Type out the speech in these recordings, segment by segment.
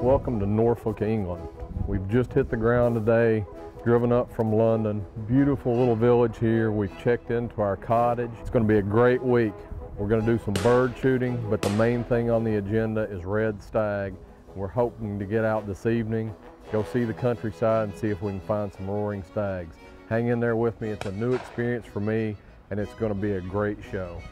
Welcome to Norfolk, England. We've just hit the ground today, driven up from London. Beautiful little village here. We've checked into our cottage. It's going to be a great week. We're going to do some bird shooting, but the main thing on the agenda is red stag. We're hoping to get out this evening, go see the countryside and see if we can find some roaring stags. Hang in there with me. It's a new experience for me, and it's going to be a great show.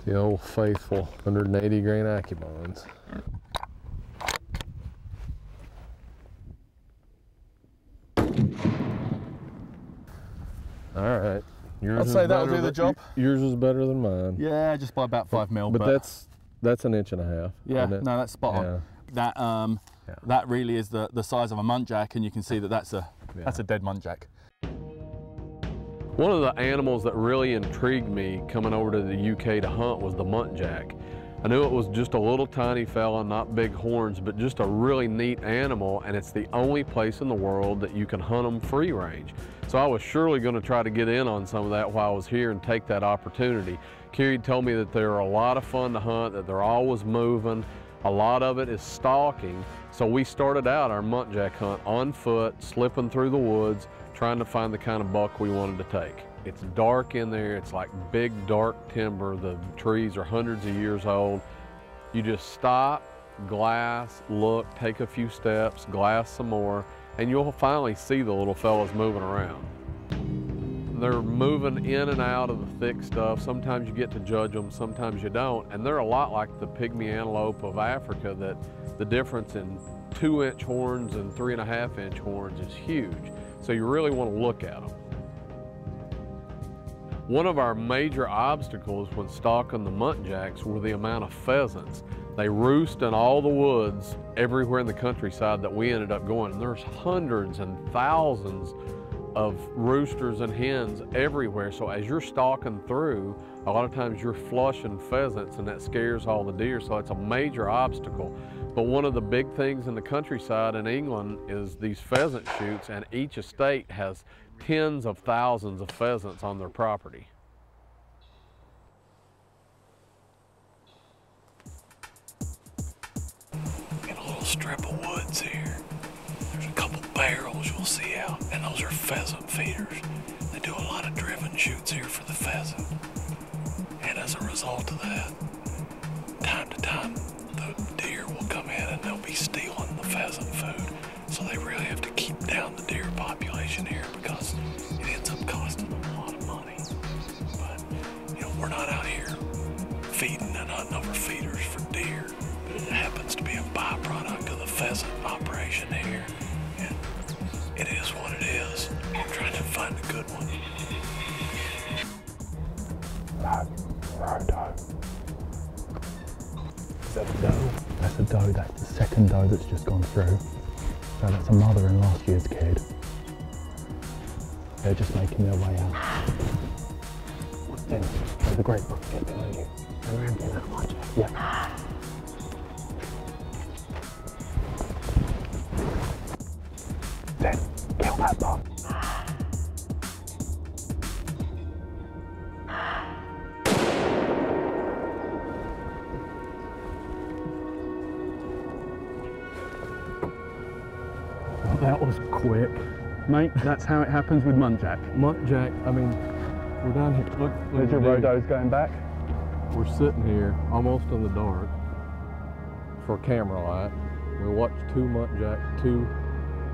The old faithful 180 grain Acubons. All right. I'd say that'll do the job. Yours is better than mine. Yeah, just by about 5 mil. But that's an inch and a half. Yeah, no, that's spot on. That really is the size of a muntjac, and you can see that that's a dead muntjac. One of the animals that really intrigued me coming over to the UK to hunt was the muntjac. I knew it was just a little tiny fella, not big horns, but just a really neat animal, and it's the only place in the world that you can hunt them free range. So I was surely going to try to get in on some of that while I was here and take that opportunity. Kerry told me that they're a lot of fun to hunt, that they're always moving. A lot of it is stalking. So we started out our muntjac hunt on foot, slipping through the woods, trying to find the kind of buck we wanted to take. It's dark in there. It's like big, dark timber. The trees are hundreds of years old. You just stop, glass, look, take a few steps, glass some more, and you'll finally see the little fellas moving around. They're moving in and out of the thick stuff. Sometimes you get to judge them, sometimes you don't. And they're a lot like the pygmy antelope of Africa, that the difference in 2-inch horns and 3.5-inch horns is huge. So you really want to look at them. One of our major obstacles when stalking the muntjacs were the amount of pheasants. They roost in all the woods everywhere in the countryside that we ended up going. And there's hundreds and thousands of roosters and hens everywhere. So as you're stalking through, a lot of times you're flushing pheasants, and that scares all the deer. So it's a major obstacle. But one of the big things in the countryside in England is these pheasant shoots, and each estate has tens of thousands of pheasants on their property. In a little strip of woods here, there's a couple barrels you'll see out, and those are pheasant feeders. They do a lot of driven shoots here for the pheasant. And as a result of that, time to time, the deer will come in and they'll be stealing the pheasant food. So they really have to keep down the deer population here, because it ends up costing them a lot of money. But, you know, we're not out here feeding and hunting over feeders for deer. But it happens to be a byproduct of the pheasant operation here. And it is what it is. I'm trying to find a good one. Doe. Is that a doe? That's a doe. That's the second doe that's just gone through. So that's a mother and last year's kid. They're just making their way out. What's this? There's a great buck behind you. Around in that much. Yeah. Then kill that buck. That was quick. Mate, that's how it happens with muntjac. Muntjac, I mean, we're down here. Look There's your rhodos going back. We're sitting here almost in the dark for camera light. We watched two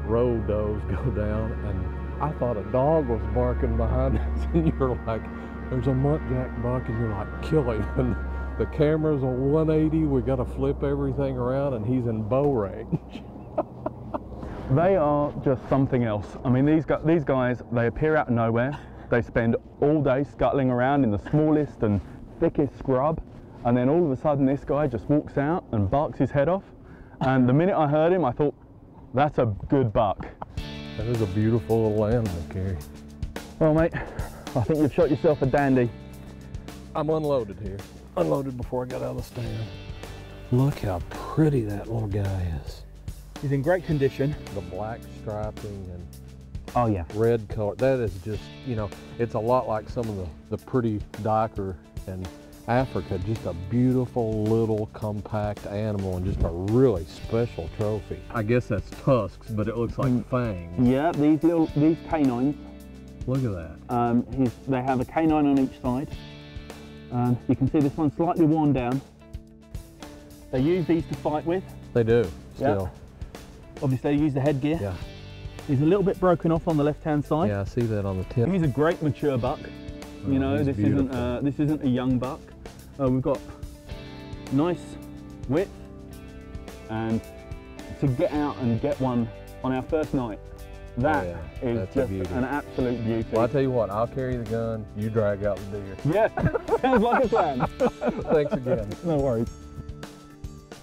road does go down, and I thought a dog was barking behind us, and you're like, there's a muntjac buck, and you're like, kill him. And The camera's on 180, we got to flip everything around, and he's in bow range. They are just something else. I mean, these guys, they appear out of nowhere. They spend all day scuttling around in the smallest and thickest scrub, and then all of a sudden this guy just walks out and barks his head off. And the minute I heard him, I thought, that's a good buck. That is a beautiful little animal, Kerry. Well, mate, I think you've shot yourself a dandy. I'm unloaded here. Unloaded before I got out of the stand. Look how pretty that little guy is. He's in great condition. The black striping and oh yeah, red color, that is just, you know, it's a lot like some of the pretty diker in Africa. Just a beautiful little compact animal and just a really special trophy. I guess that's tusks, but it looks like fangs. Yeah, these canines. Look at that. They have a canine on each side. You can see this one's slightly worn down. They use these to fight with. They do, still. Yeah. Obviously they use the headgear. Yeah. He's a little bit broken off on the left-hand side. Yeah, I see that on the tip. He's a great mature buck. You know, this isn't a young buck. We've got nice width, and to get out and get one on our first night, that is just an absolute beauty. Well, I'll tell you what, I'll carry the gun, you drag out the deer. Yeah, sounds like a plan. Thanks again. No worries.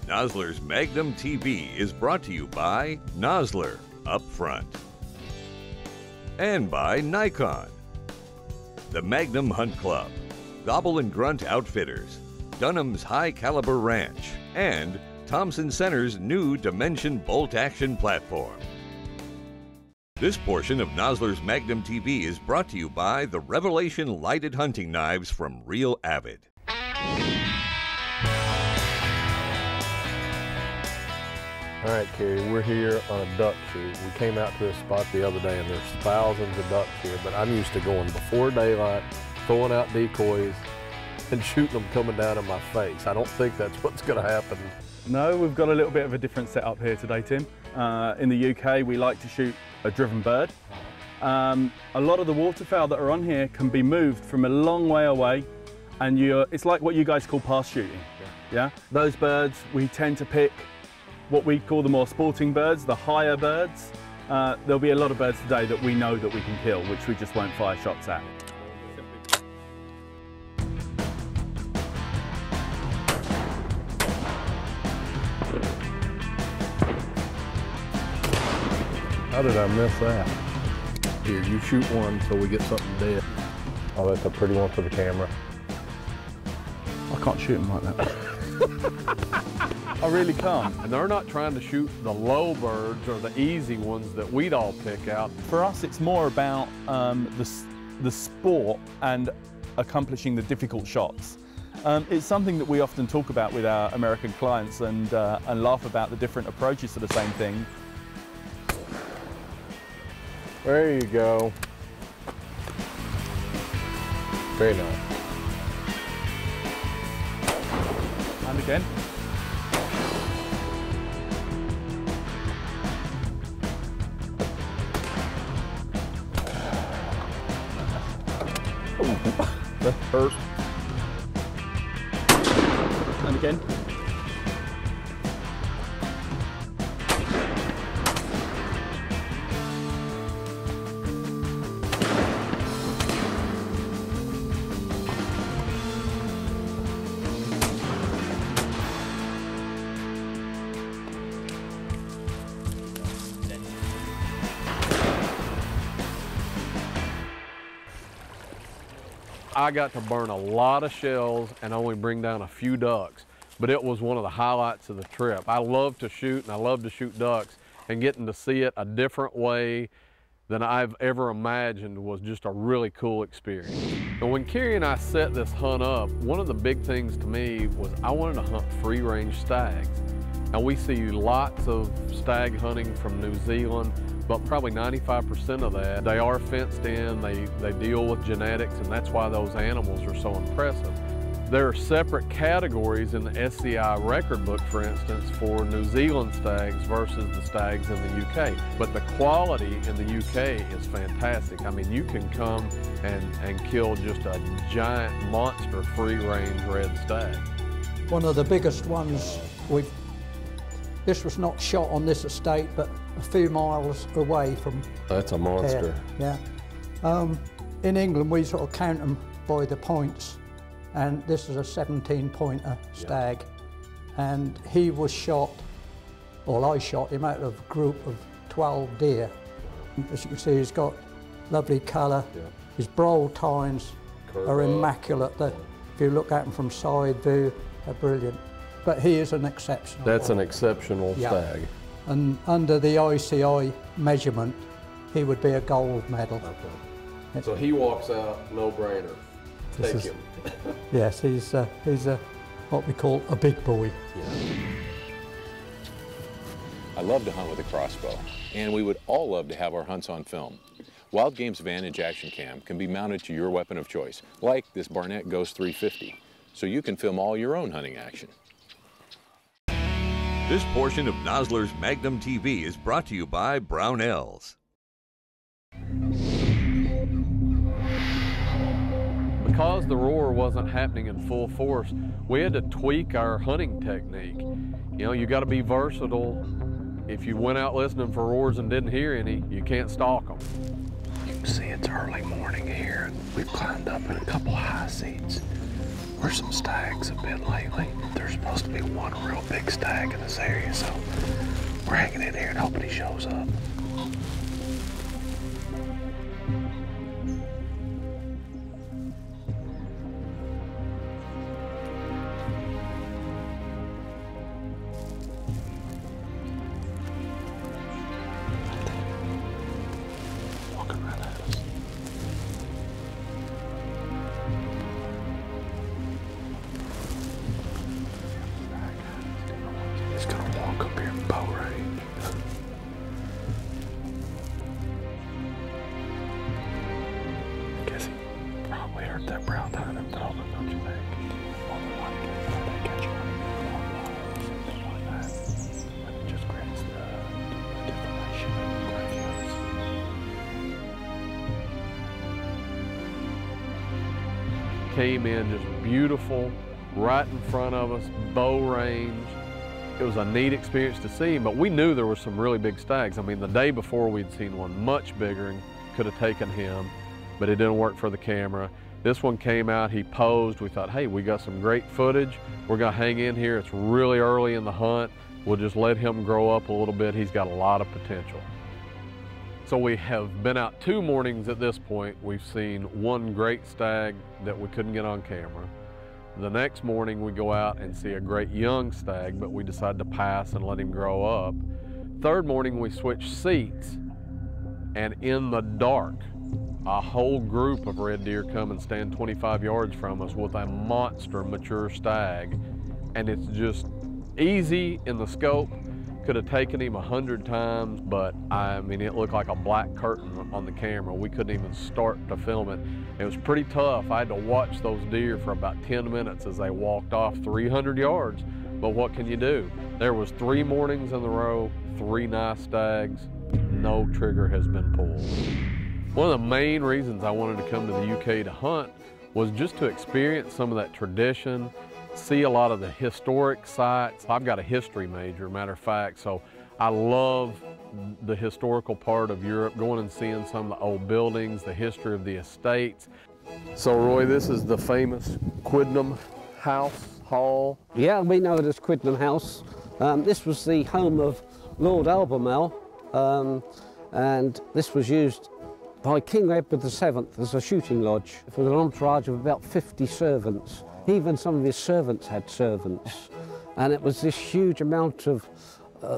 Nosler's Magnum TV is brought to you by Nosler Up Front and by Nikon, the Magnum Hunt Club, Gobble and Grunt Outfitters, Dunham's High Caliber Ranch, and Thompson Center's new Dimension Bolt Action Platform. This portion of Nosler's Magnum TV is brought to you by the Revelation Lighted Hunting Knives from Real Avid. All right, Kerry, we're here on a duck shoot. We came out to this spot the other day and there's thousands of ducks here, but I'm used to going before daylight, throwing out decoys, and shooting them coming down in my face. I don't think that's what's gonna happen. No, we've got a little bit of a different setup here today, Tim. In the UK, we like to shoot a driven bird. A lot of the waterfowl that are on here can be moved from a long way away, and it's like what you guys call pass shooting. Yeah? Those birds, we tend to pick what we call the more sporting birds, the higher birds. There'll be a lot of birds today that we know that we can kill, which we just won't fire shots at. How did I miss that? Here, you shoot one so we get something dead. Oh, that's a pretty one for the camera. I can't shoot them like that. I really can't. And they're not trying to shoot the low birds or the easy ones that we'd all pick out. For us, it's more about the sport and accomplishing the difficult shots. It's something that we often talk about with our American clients and laugh about the different approaches to the same thing. There you go. Very nice. And again. That hurt. And again. I got to burn a lot of shells and only bring down a few ducks, but it was one of the highlights of the trip. I love to shoot, and I love to shoot ducks, and getting to see it a different way than I've ever imagined was just a really cool experience. And when Kerry and I set this hunt up, one of the big things to me was I wanted to hunt free-range stags. Now we see lots of stag hunting from New Zealand, but probably 95% of that, they are fenced in, they deal with genetics, and that's why those animals are so impressive. There are separate categories in the SCI record book, for instance, for New Zealand stags versus the stags in the UK. But the quality in the UK is fantastic. I mean, you can come and kill just a giant monster free-range red stag. one of the biggest ones we've. This was not shot on this estate, but a few miles away from. That's a monster. Here. Yeah. In England, we sort of count them by the points, and this is a 17-pointer stag, and he was shot. Well, I shot him out of a group of 12 deer. As you can see, he's got lovely colour. Yeah. His brow tines are immaculate. If you look at him from side view, they're brilliant. But he is an exceptional That's one. An exceptional stag. And under the ICI measurement, he would be a gold medal. Okay. So he walks out, no brainer. Take him. Yes, he's what we call a big boy. Yeah. I love to hunt with a crossbow, and we would all love to have our hunts on film. Wild Game's Vantage Action Cam can be mounted to your weapon of choice, like this Barnett Ghost 350, so you can film all your own hunting action. This portion of Nosler's Magnum TV is brought to you by Brownells. Because the roar wasn't happening in full force, we had to tweak our hunting technique. You know, you got to be versatile. If you went out listening for roars and didn't hear any, you can't stalk them. You can see it's early morning here. We've climbed up in a couple high seats where some stags have been lately. There's supposed to be one real big stag in this area, so we're hanging in here and hoping he shows up. He's gonna walk up here in bow range. I guess he probably heard that brown tine up top, don't you think? More than likely, they catch him or something like that. But it just creates the deformation and graveyards. Came in just beautiful, right in front of us, bow range. It was a neat experience to see, but we knew there were some really big stags. I mean, the day before we'd seen one much bigger and could have taken him, but it didn't work for the camera. This one came out, he posed. We thought, hey, we got some great footage. We're gonna hang in here. It's really early in the hunt. We'll just let him grow up a little bit. He's got a lot of potential. So we have been out 2 mornings at this point. We've seen one great stag that we couldn't get on camera. The next morning we go out and see a great young stag, but we decide to pass and let him grow up. 3rd morning we switch seats, and in the dark, a whole group of red deer come and stand 25 yards from us with a monster mature stag. And it's just easy in the scope. Could have taken him 100 times, but I mean, it looked like a black curtain on the camera. We couldn't even start to film it. It was pretty tough. I had to watch those deer for about 10 minutes as they walked off 300 yards. But what can you do? There was 3 mornings in a row, 3 nice stags. No trigger has been pulled. One of the main reasons I wanted to come to the UK to hunt was just to experience some of that tradition, see a lot of the historic sites. I've got a history major, matter of fact, so I love the historical part of Europe, going and seeing some of the old buildings, the history of the estates. So Roy, this is the famous Quidnam House Hall. Yeah, we know it as Quidnam House. This was the home of Lord Albemarle, and this was used by King Edward VII as a shooting lodge with an entourage of about 50 servants. Even some of his servants had servants. And it was this huge amount of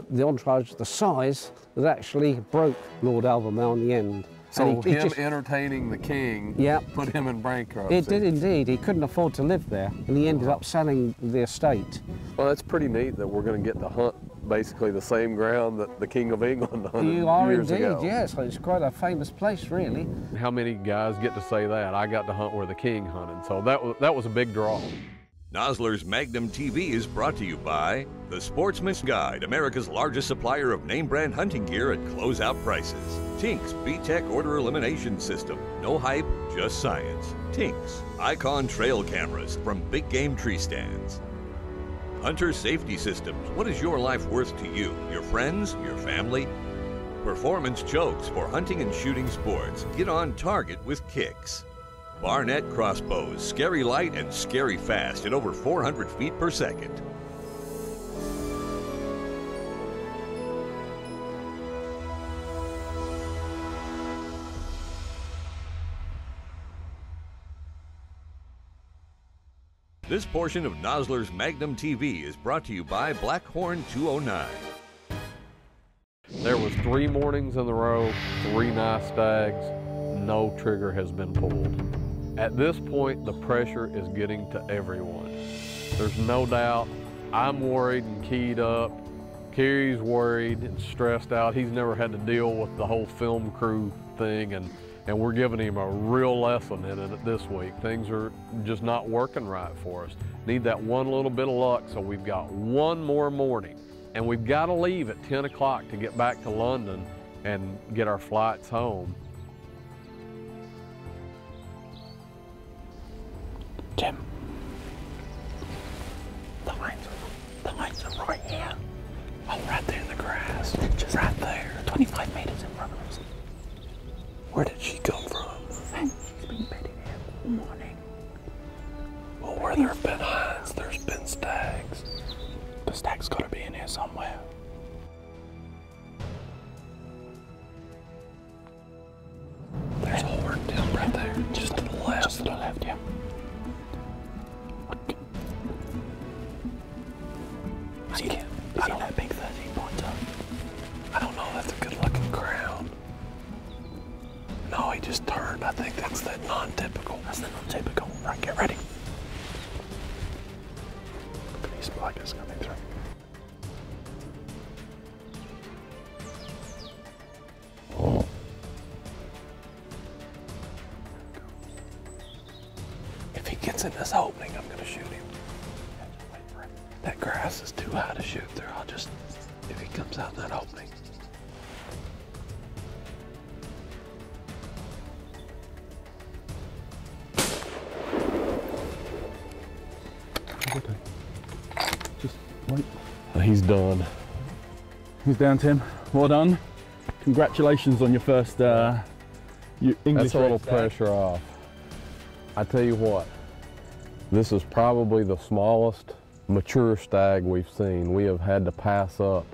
the entourage, the size, that actually broke Lord Albemarle in the end. So him entertaining the king put him in bankruptcy. It did indeed. He couldn't afford to live there, and he ended up selling the estate. Well, that's pretty neat that we're going to get to hunt basically the same ground that the King of England hunted You are years indeed, ago. yes. It's quite a famous place, really. How many guys get to say that? I got to hunt where the king hunted, so that was a big draw. Nosler's Magnum TV is brought to you by The Sportsman's Guide, America's largest supplier of name brand hunting gear at closeout prices. Tinks B-Tech Order Elimination System. No hype, just science. Tinks Icon Trail Cameras from Big Game Tree Stands. Hunter Safety Systems. What is your life worth to you, your friends, your family? Performance chokes for hunting and shooting sports. Get on target with kicks. Barnett crossbows, scary light and scary fast at over 400 feet per second. This portion of Nosler's Magnum TV is brought to you by Blackhorn 209. There was 3 mornings in a row, 3 nice stags, no trigger has been pulled. At this point, the pressure is getting to everyone. There's no doubt, I'm worried and keyed up. Kerry's worried and stressed out. He's never had to deal with the whole film crew thing, and we're giving him a real lesson in it this week. Things are just not working right for us. Need that one little bit of luck, so we've got one more morning. And we've got to leave at 10 o'clock to get back to London and get our flights home. Jim, the lines are right here. Oh, right there in the grass. Just right there. 25 meters in front of us. Where did she come from? She's been bedded here all morning. Well, where there have been hinds, there's been stags. The stag's got to be in here somewhere. There's a horntail right there, just to the left. Just to the left, yeah. Look. I don't that big 13-pointer. I don't know. That's a good-looking crown. No, he just turned. I think that's that non-typical. That's the non-typical. Right, get ready. Look at these spikers coming through. Oh. If he gets in this opening, I'm going to shoot him. That grass is too high to shoot through. I'll just, if he comes out in that opening. Just wait. He's done. He's down, Tim. Well done. Congratulations on your first English That's a little stag. pressure off. I tell you what, this is probably the smallest mature stag we've seen. We have had to pass up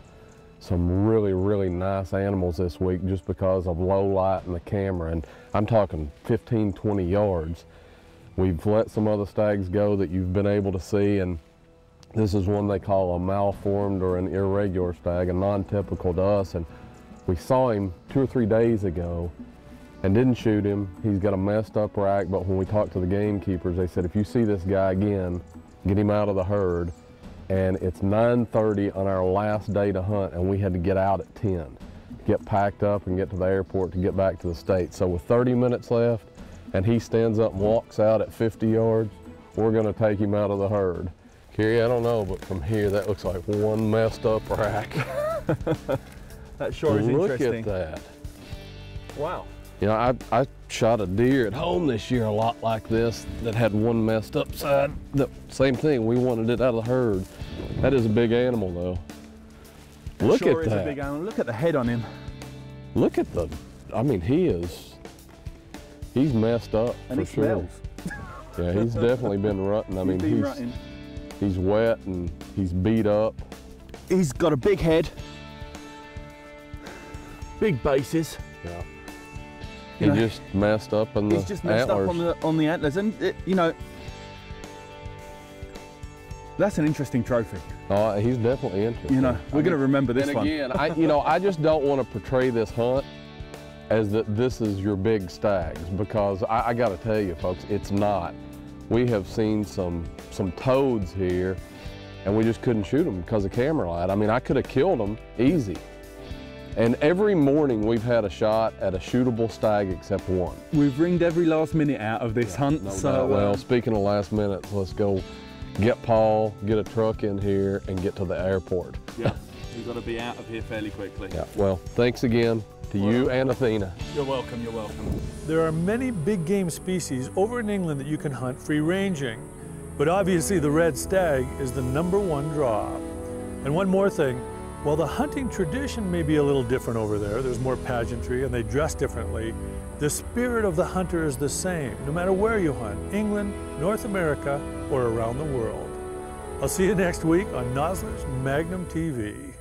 some really, really nice animals this week just because of low light in the camera, and I'm talking 15, 20 yards. We've let some other stags go that you've been able to see, and this is one they call a malformed or an irregular stag, a non-typical to us, and we saw him 2 or 3 days ago and didn't shoot him. He's got a messed up rack, but when we talked to the gamekeepers, they said, if you see this guy again, get him out of the herd. And it's 9:30 on our last day to hunt, and we had to get out at 10, get packed up and get to the airport to get back to the States. So with 30 minutes left, and he stands up and walks out at 50 yards, we're gonna take him out of the herd. Kerry, I don't know, but from here, that looks like one messed up rack. That sure is interesting. Look at that. Wow. You know, I shot a deer at home this year a lot like this that had one messed up side. The same thing, we wanted it out of the herd. That is a big animal though. Look sure at is that. A big animal. Look at the head on him. Look at the, I mean, he's messed up And for he sure. smells. Yeah, he's definitely been rutting. I mean, rutting. he's wet and he's beat up. He's got a big head, big bases. Yeah. You know, He just messed up in the he's just messed antlers. up on the antlers, and you know, that's an interesting trophy. Oh, he's definitely interesting. You know, we're going to remember this and one. again, I just don't want to portray this hunt as that this is your big stags, because I got to tell you, folks, it's not. We have seen some toads here, and we just couldn't shoot them because of camera light. I mean, I could have killed them easy. And every morning we've had a shot at a shootable stag except one. We've wringed every last minute out of this hunt. No so doubt. Well, speaking of last minutes, let's go get Paul, get a truck in here, and get to the airport. yeah, we've got to be out of here fairly quickly. Yeah. Well, thanks again to you and Athena. You're welcome. You're welcome. There are many big game species over in England that you can hunt free ranging. But obviously the red stag is the #1 draw. And one more thing, while the hunting tradition may be a little different over there's more pageantry and they dress differently, the spirit of the hunter is the same, no matter where you hunt, England, North America, or around the world. I'll see you next week on Nosler's Magnum TV.